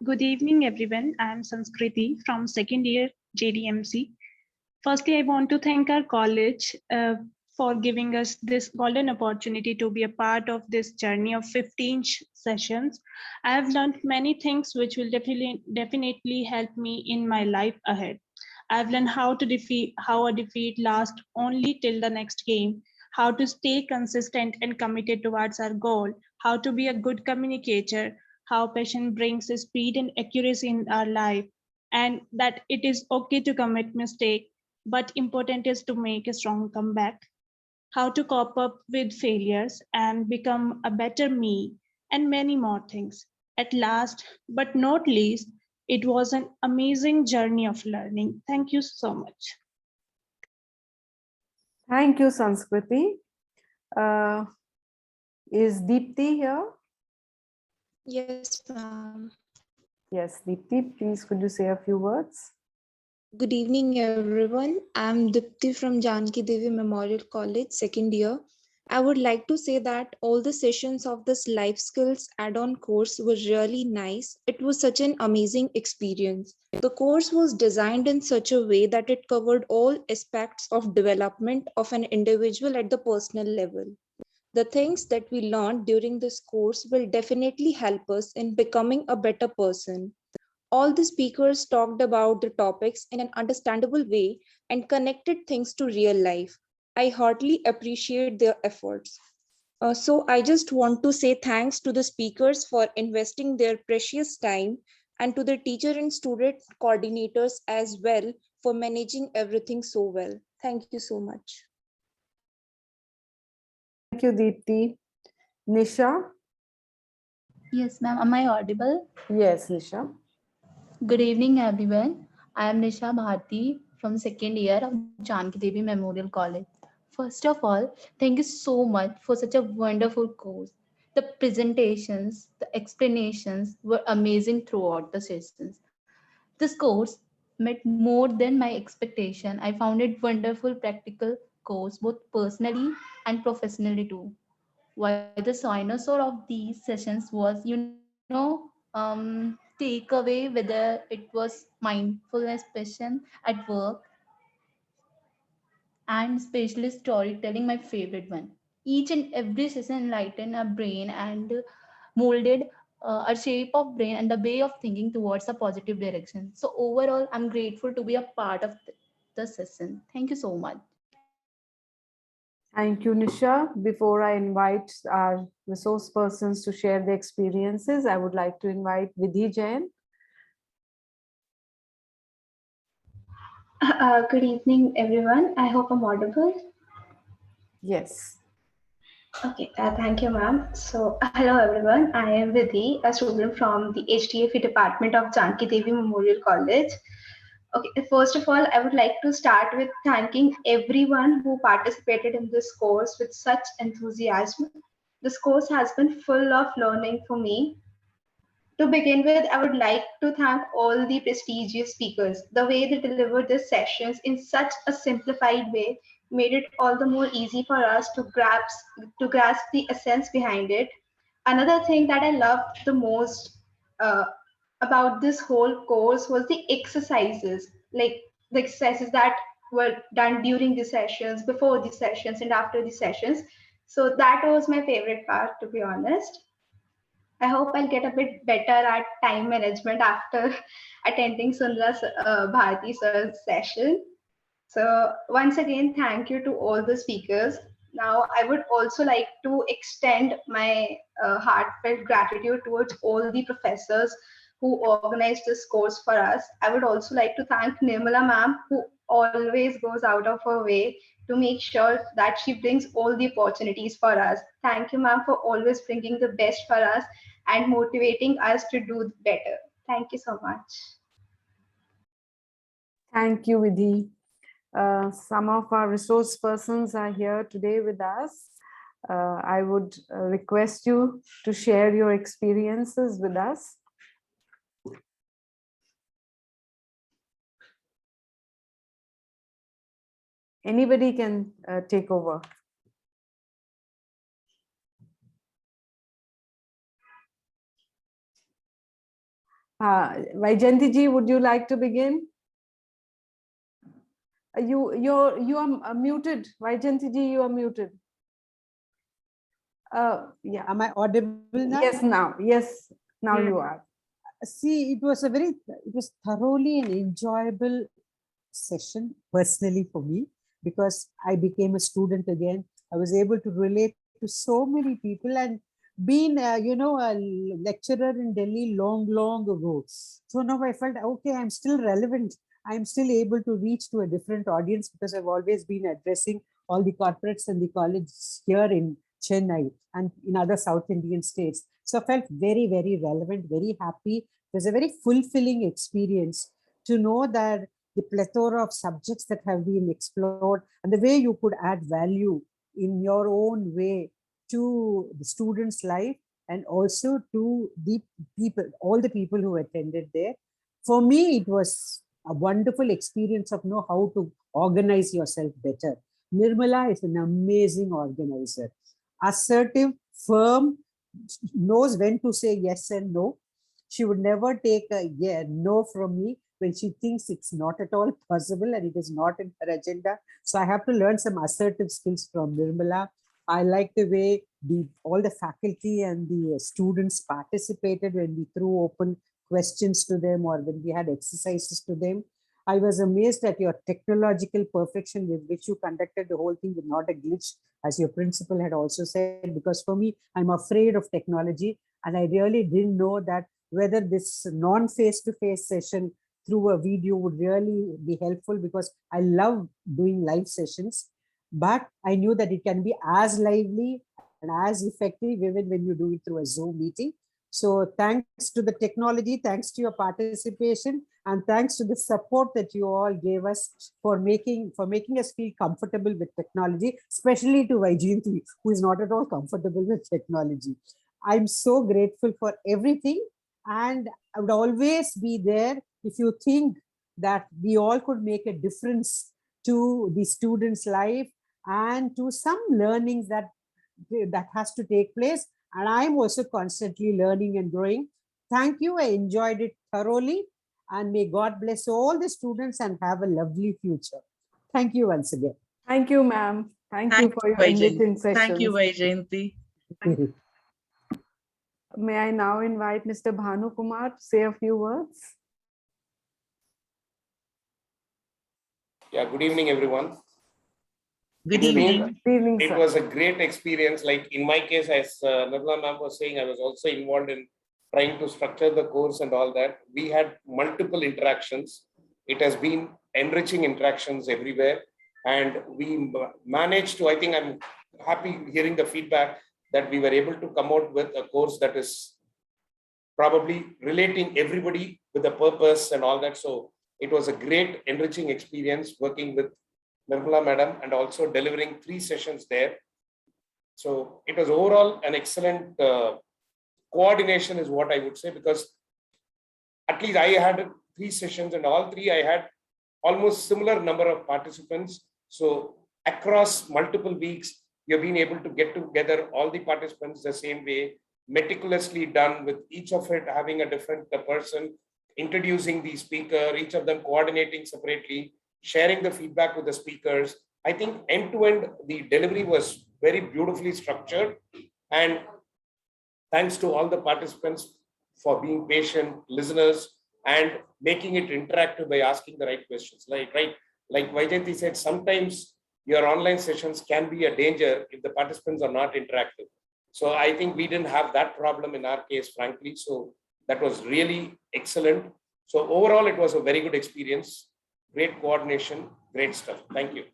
Good evening, everyone. I am Sanskriti from second year JDMC. Firstly, I want to thank our college for giving us this golden opportunity to be a part of this journey of 15 sessions. I have learned many things which will definitely help me in my life ahead. I've learned how a defeat lasts only till the next game, how to stay consistent and committed towards our goal, how to be a good communicator, how passion brings speed and accuracy in our life, and that it is okay to commit mistake, but important is to make a strong comeback, how to cope up with failures and become a better me, and many more things. At last, but not least, it was an amazing journey of learning. Thank you so much. Thank you, Sanskriti. Is Deepti here? Yes, ma'am. Yes, Deepti, please could you say a few words? Good evening, everyone. I'm Dipti from Janki Devi Memorial College, second year. I would like to say that all the sessions of this life skills add-on course were really nice. It was such an amazing experience. The course was designed in such a way that it covered all aspects of development of an individual at the personal level. The things that we learned during this course will definitely help us in becoming a better person. All the speakers talked about the topics in an understandable way and connected things to real life. I heartily appreciate their efforts. So I just want to say thanks to the speakers for investing their precious time and to the teacher and student coordinators as well for managing everything so well. Thank you so much. Thank you, Deepti. Nisha? Yes, ma'am. Am I audible? Yes, Nisha. Good evening, everyone. I am Nisha Bharti from second year of Janki Devi Memorial College. First of all, thank you so much for such a wonderful course. The presentations, the explanations were amazing throughout the sessions. This course met more than my expectation. I found it wonderful practical course both personally and professionally too. Why the dinosaur of these sessions was, takeaway whether it was mindfulness passion at work and especially storytelling, my favorite one. Each and every session enlightened our brain and molded our shape of brain and the way of thinking towards a positive direction. So overall, I'm grateful to be a part of the session. Thank you so much. Thank you, Nisha. Before I invite our resource persons to share their experiences, I would like to invite Vidhi Jain. Good evening, everyone. I hope I'm audible. Yes. Okay, thank you, ma'am. So, hello, everyone. I am Vidhi, a student from the HTFE department of Janki Devi Memorial College. Okay, first of all, I would like to start with thanking everyone who participated in this course with such enthusiasm. This course has been full of learning for me. To begin with, I would like to thank all the prestigious speakers. The way they delivered their sessions in such a simplified way made it all the more easy for us to grasp the essence behind it. Another thing that I loved the most uh, about this whole course was the exercises, like the exercises that were done during the sessions, before the sessions, and after the sessions. So that was my favorite part, to be honest. I hope I'll get a bit better at time management after attending Sundra Bharati sir's session. So once again, thank you to all the speakers. Now, I would also like to extend my heartfelt gratitude towards all the professors who organized this course for us. I would also like to thank Nirmala ma'am, who always goes out of her way to make sure that she brings all the opportunities for us. Thank you, ma'am, for always bringing the best for us and motivating us to do better. Thank you so much. Thank you, Vidhi. Some of our resource persons are here today with us. I would request you to share your experiences with us. Anybody can take over. Vaijayanti ji, would you like to begin? You are muted. Vaijayanti ji, you are muted. Yeah. Am I audible now? Yes, now. Yes, now you are. See, it was thoroughly an enjoyable session personally for me, because I became a student again. I was able to relate to so many people, and been a lecturer in Delhi long ago. So now I felt, okay, I'm still relevant. I'm still able to reach to a different audience, because I've always been addressing all the corporates and the colleges here in Chennai and in other South Indian states. So I felt very, very relevant, very happy. It was a very fulfilling experience to know that the plethora of subjects that have been explored and the way you could add value in your own way to the students' life and also to the people, all the people who attended there. For me, it was a wonderful experience of know how to organize yourself better. Nirmala is an amazing organizer, assertive, firm, knows when to say yes and no. She would never take a no from me when she thinks it's not at all possible and it is not in her agenda. So I have to learn some assertive skills from Nirmala. I like the way all the faculty and the students participated when we threw open questions to them or when we had exercises to them. I was amazed at your technological perfection with which you conducted the whole thing with not a glitch, as your principal had also said, because for me, I'm afraid of technology. And I really didn't know that whether this non-face-to-face session through a video would really be helpful, because I love doing live sessions, but I knew that it can be as lively and as effective even when you do it through a Zoom meeting. So thanks to the technology, thanks to your participation, and thanks to the support that you all gave us for making us feel comfortable with technology, especially to Vaijayanti, who is not at all comfortable with technology. I'm so grateful for everything, and I would always be there if you think that we all could make a difference to the students' life and to some learnings that has to take place. And I'm also constantly learning and growing. Thank you. I enjoyed it thoroughly. And may God bless all the students and have a lovely future. Thank you once again. Thank you, ma'am. Thank you for your enriching sessions. Thank you, Vaijayanti. May I now invite Mr. Bhanu Kumar to say a few words? Yeah, good evening, everyone. Good evening. Good evening, it sir. was a great experience. Like in my case, as Nirmala ma'am was saying, I was also involved in trying to structure the course and all that. We had multiple interactions. It has been enriching interactions everywhere. And we managed to, I think I'm happy hearing the feedback that we were able to come out with a course that is probably relating everybody with a purpose and all that. So it was a great enriching experience working with Nirmala madam and also delivering 3 sessions there. So it was overall an excellent coordination is what I would say, because at least I had 3 sessions and all 3 I had almost similar number of participants. So across multiple weeks, you've been able to get together all the participants the same way, meticulously done with each of it having a different person, introducing the speaker, each of them coordinating separately, sharing the feedback with the speakers. I think end-to-end, the delivery was very beautifully structured. And thanks to all the participants for being patient listeners and making it interactive by asking the right questions. Like Vaijayanti said, sometimes your online sessions can be a danger if the participants are not interactive. So I think we didn't have that problem in our case, frankly. So That was really excellent. So overall, it was a very good experience. Great coordination, great stuff. Thank you.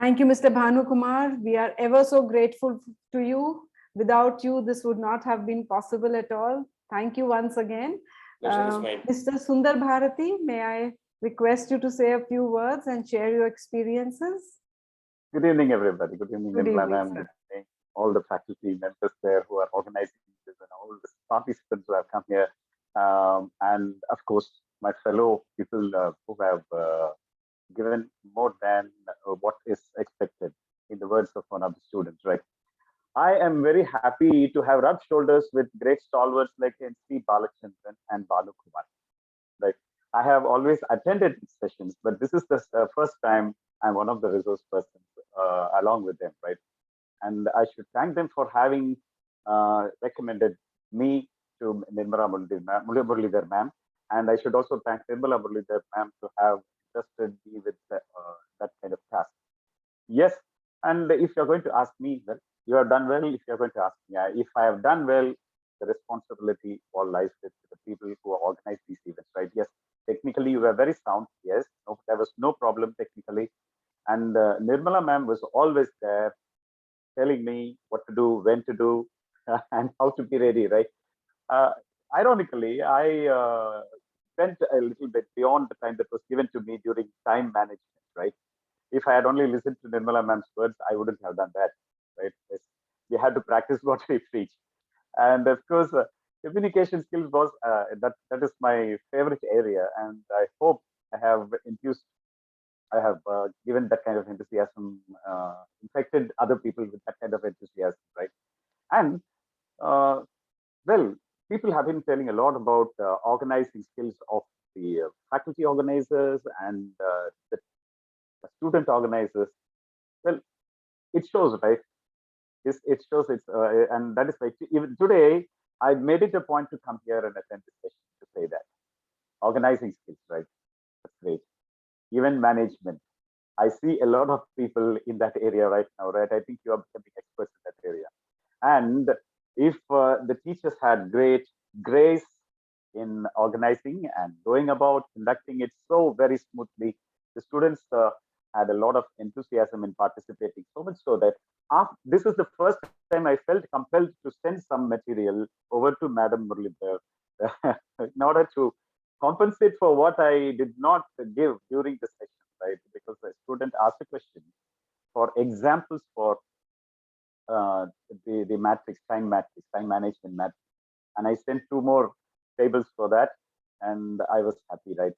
Thank you, Mr. Bhanu Kumar. We are ever so grateful to you. Without you, this would not have been possible at all. Thank you once again. Mr. Sundar Bharati, may I request you to say a few words and share your experiences? Good evening, everybody. Good evening, Good evening, ma'am. Good evening, all the faculty members there who are organizing this and all the participants who have come here. And of course, my fellow people who have given more than what is expected, in the words of one of the students, right? I am very happy to have rubbed shoulders with great stalwarts like N.C. Balachandran and Bhanu Kumar. Like, I have always attended these sessions, but this is the first time I'm one of the resource persons along with them, right? And I should thank them for having recommended me to Nirmala Muralidhar ma'am. And I should also thank Nirmala Muralidhar ma'am to have trusted me with that kind of task. Yes, and if you're going to ask me, well, you have done well. If you're going to ask me, if I have done well, the responsibility all lies with the people who organize these events, right? Yes, technically you were very sound. Yes, no, there was no problem technically. And Nirmala ma'am was always there telling me what to do, when to do, and how to be ready, right? Ironically, I went a little bit beyond the time that was given to me during time management, right? If I had only listened to Nirmala ma'am's words, I wouldn't have done that, right? Yes. We had to practice what we preach. And of course, communication skills was, that is my favorite area. And I hope I have infused, I have given that kind of enthusiasm, infected other people with that kind of enthusiasm, right? And well, people have been telling a lot about organizing skills of the faculty organizers and the student organizers. Well, it shows, right? It shows it's, and that is like, even today, I made it a point to come here and attend this session to say that. Organizing skills, right? That's great. Event management. I see a lot of people in that area right now, right? I think you are becoming experts in that area. And if the teachers had great grace in organizing and going about conducting it so very smoothly, the students had a lot of enthusiasm in participating, so much so that this is the first time I felt compelled to send some material over to Madam Muralidhar in order to compensate for what I did not give during the session, right? Because the student asked a question for examples for the matrix, time management matrix. And I sent 2 more tables for that. And I was happy, right?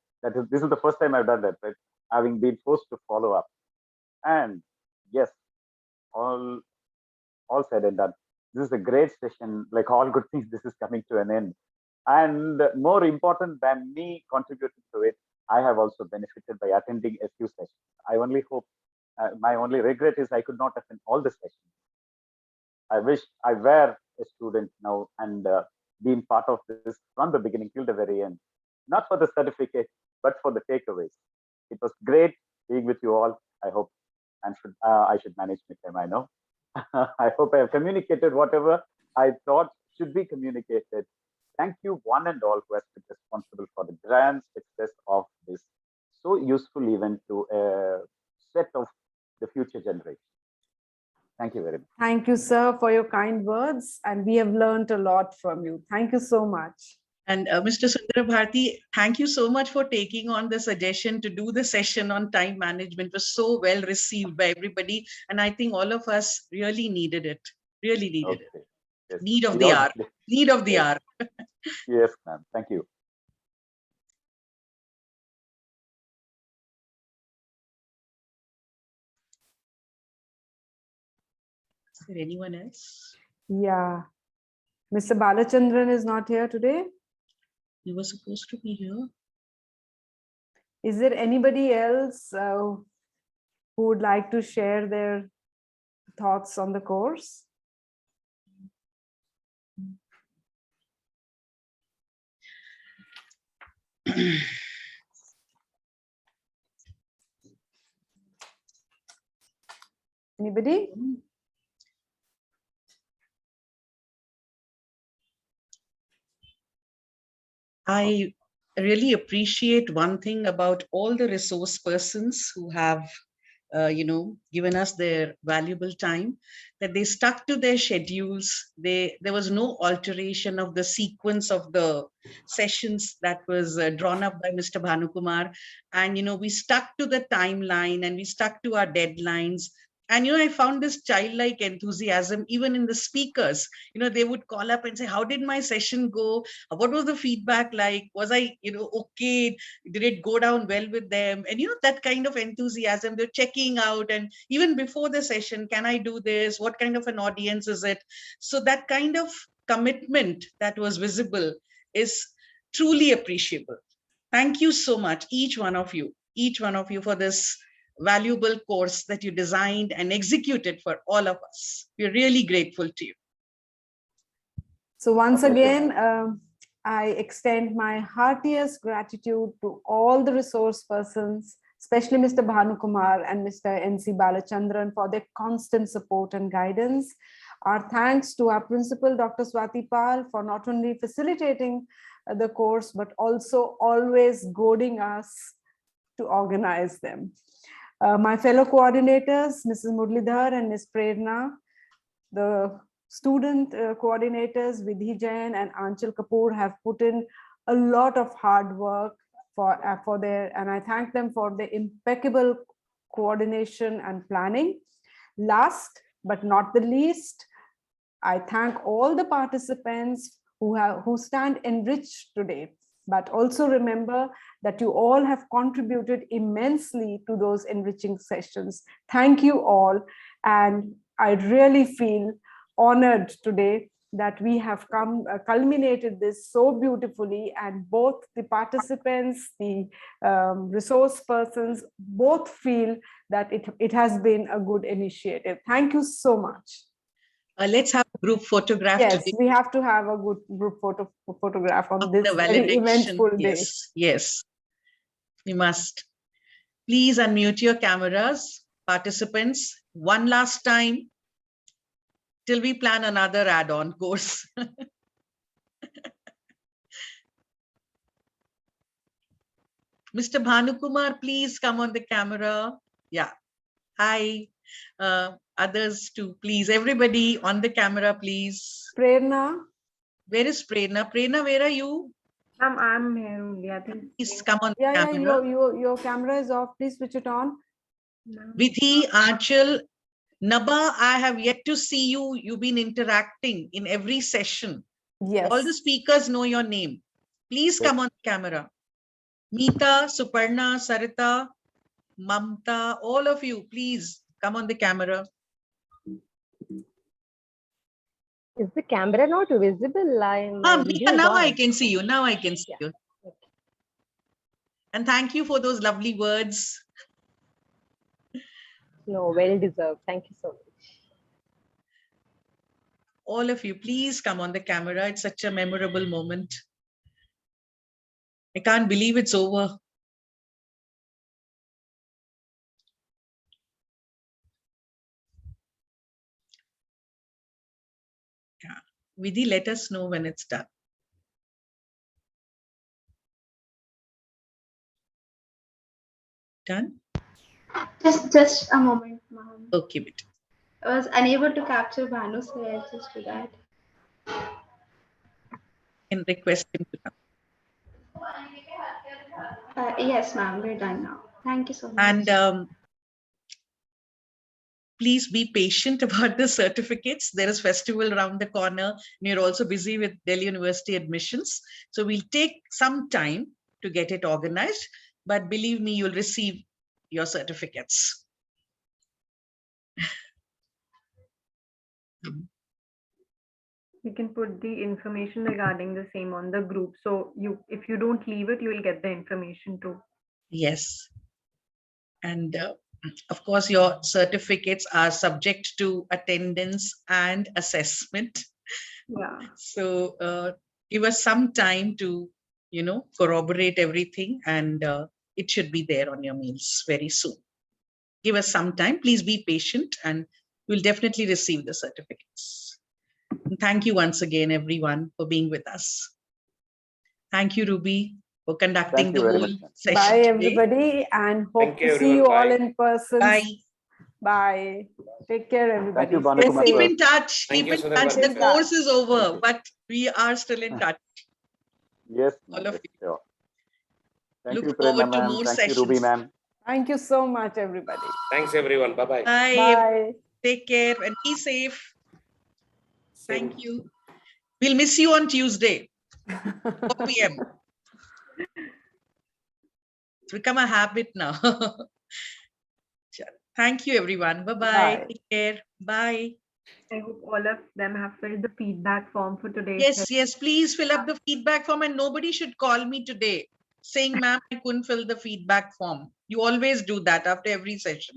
This is the first time I've done that, right? Having been forced to follow up. And yes, all said and done. This is a great session. Like all good things, this is coming to an end. And more important than me contributing to it, I have also benefited by attending a few sessions. I only hope, my only regret is I could not attend all the sessions. I wish I were a student now and been part of this from the beginning till the very end. Not for the certificate, but for the takeaways. It was great being with you all. I hope, and I should manage my time, I know. I hope I have communicated whatever I thought should be communicated. Thank you one and all who has been responsible for the grand success of this so useful event to a set of the future generation. Thank you very much. Thank you, sir, for your kind words. And we have learned a lot from you. Thank you so much. And Mr. Sundar Bharati, thank you so much for taking on the suggestion to do the session on time management. It was so well received by everybody. And I think all of us really needed it. Really needed it. Yes. Need of the hour. Need of the hour. Yes, ma'am. Thank you. Is there anyone else? Yeah. Mr. Balachandran is not here today. He was supposed to be here. Is there anybody else who would like to share their thoughts on the course? Anybody? I really appreciate one thing about all the resource persons who have, given us their valuable time, that they stuck to their schedules. There was no alteration of the sequence of the sessions that was drawn up by Mr. Bhanukumar. And, we stuck to the timeline and we stuck to our deadlines. And, I found this childlike enthusiasm even in the speakers. They would call up and say, how did my session go? What was the feedback like? Was I, okay? Did it go down well with them? And, that kind of enthusiasm, they're checking out. And even before the session, can I do this? What kind of an audience is it? So that kind of commitment that was visible is truly appreciable. Thank you so much, each one of you for this valuable course that you designed and executed for all of us. We're really grateful to you. So once again, I extend my heartiest gratitude to all the resource persons, especially Mr. Bhanukumar and Mr. N.C. Balachandran for their constant support and guidance. Our thanks to our principal, Dr. Swati Pal, for not only facilitating the course, but also always goading us to organize them. My fellow coordinators, Mrs. Murlidhar and Ms. Prerna, the student coordinators, Vidhi Jain and Anchal Kapoor, have put in a lot of hard work for their, and I thank them for the impeccable coordination and planning. Last but not the least, I thank all the participants who stand enriched today. But also remember that you all have contributed immensely to those enriching sessions. Thank you all. And I really feel honored today that we have culminated this so beautifully, and both the participants, the resource persons, both feel that it has been a good initiative. Thank you so much. Let's have a group photograph. Yes, today. we have to have a good group photograph on this The very eventful day. Yes, we must. Please unmute your cameras, participants, one last time till we plan another add-on course. Mr. Bhanukumar, please come on the camera. Yeah. Hi. Others too, please. Everybody on the camera, please. Prerna. Where is Prerna? Prerna, where are you? I'm here only. I think. Please come on the Yeah, camera. your camera is off. Please switch it on. Vidhi, Anchal, Naba, I have yet to see you. You've been interacting in every session. Yes. All the speakers know your name. Please come on the camera. Meeta, Suparna, Sarita, Mamta, all of you, please come on the camera. Is the camera not visible? Meeta, now I can see you. Now I can see you. And thank you for those lovely words. No, well deserved. Thank you so much. All of you, please come on the camera. It's such a memorable moment. I can't believe it's over. Yeah. Vidhi, let us know when it's done. Done? Just a moment, ma'am. Okay, bit. I was unable to capture Bhanu, so I just do that. And request him to come. Yes, ma'am, we're done now. Thank you so much. And please be patient about the certificates. There is festival around the corner. We're also busy with Delhi University admissions. So we'll take some time to get it organized, but believe me, you'll receive your certificates. You can put the information regarding the same on the group. So if you don't leave it, you will get the information too. Yes. And of course, your certificates are subject to attendance and assessment. Yeah. So give us some time to, corroborate everything, and it should be there on your mails very soon. Give us some time. Please be patient, and we'll definitely receive the certificates. And thank you once again, everyone, for being with us. Thank you, Ruby, for conducting Thank you the very whole much, ma'am. session Bye, today. everybody, and hope Thank you, to see you everyone. all Bye. in person. Bye. Bye. Take care, everybody. Thank you, Stay Bhanukumar. Keep safe. in touch. Thank Keep you, in Sudhir touch. Bhatt, The sir. course is over, Thank you. but we are still in touch. Yes, All ma'am. of Yes, you. sure. Thank Look you, forward Prerna, to ma'am. more Thank you, Ruby, sessions. ma'am. Thank you so much, everybody. Thanks, everyone. Bye-bye. Bye. Bye. Take care and be safe. Same. Thank you. We'll miss you on Tuesday, 4 p.m. It's become a habit now. Thank you, everyone. Bye-bye. Bye. Take care. Bye. I hope all of them have filled the feedback form for today's Yes, yes, please fill up the feedback form, and nobody should call me today saying, ma'am, I couldn't fill the feedback form. You always do that after every session.